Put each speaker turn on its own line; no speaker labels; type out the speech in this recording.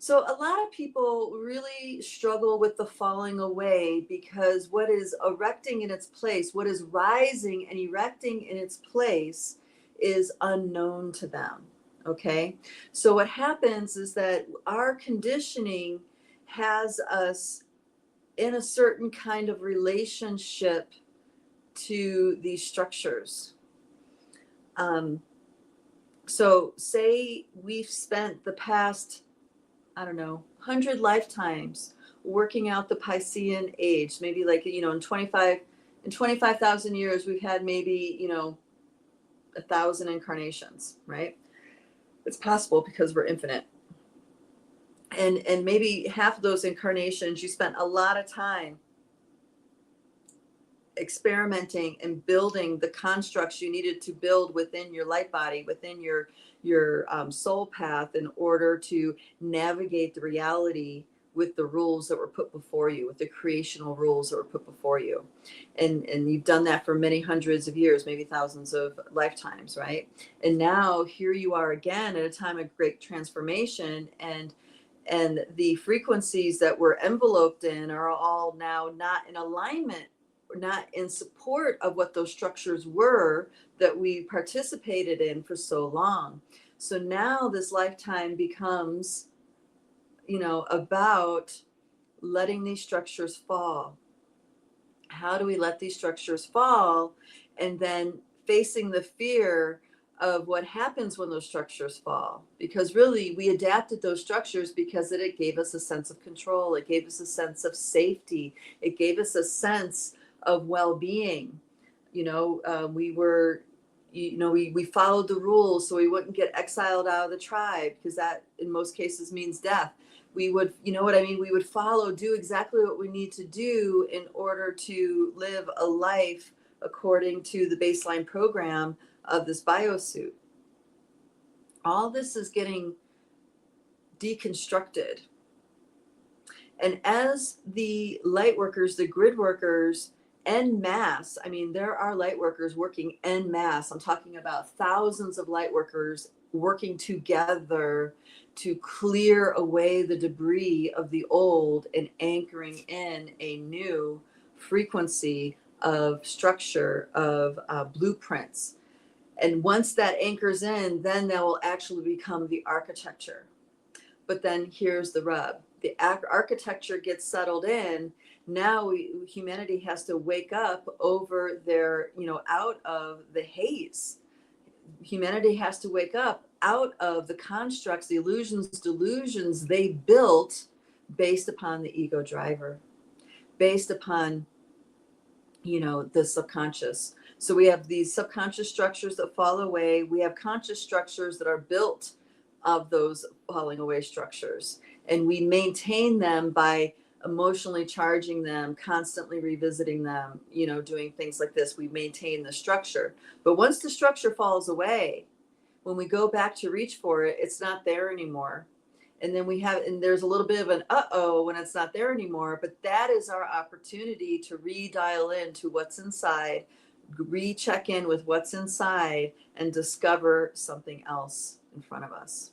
So a lot of people really struggle with the falling away because what is erecting in its place, what is rising and erecting in its place is unknown to them. Okay. So what happens is that our conditioning has us in a certain kind of relationship to these structures. Um, so say we've spent the past, I don't know, 100 lifetimes working out the Piscean age. Maybe like, in 25,000 years, we've had maybe, 1,000 incarnations, right? It's possible because we're infinite. And maybe half of those incarnations, you spent a lot of time experimenting and building the constructs you needed to build within your light body, within your soul path, in order to navigate the reality with the rules that were put before you, with the creational rules that were put before you. And you've done that for many hundreds of years, maybe thousands of lifetimes, right? And now here you are again at a time of great transformation, and the frequencies that we're enveloped in are all now not in alignment, not in support of what those structures were that we participated in for so long. So now this lifetime becomes, about letting these structures fall. How do we let these structures fall? And then facing the fear of what happens when those structures fall. Because really, we adapted those structures because it gave us a sense of control. It gave us a sense of safety. It gave us a sense of well-being. We followed the rules so we wouldn't get exiled out of the tribe, because that in most cases means death. We would, we would do exactly what we need to do in order to live a life according to the baseline program of this biosuit. All this is getting deconstructed. And as the light workers, the grid workers, en masse, I mean, there are light workers working en masse. I'm talking about thousands of light workers working together to clear away the debris of the old and anchoring in a new frequency of structure, of blueprints. And once that anchors in, then that will actually become the architecture. But then here's the rub. The architecture gets settled in. Now humanity has to wake up over their, out of the haze. Humanity has to wake up out of the constructs, the illusions, delusions they built based upon the ego driver, based upon, the subconscious. So we have these subconscious structures that fall away. We have conscious structures that are built of those falling away structures. And we maintain them by emotionally charging them, constantly revisiting them, doing things like this. We maintain the structure. But once the structure falls away, when we go back to reach for it, it's not there anymore. And then there's a little bit of an uh-oh when it's not there anymore. But that is our opportunity to re-dial into what's inside, recheck in with what's inside, and discover something else in front of us.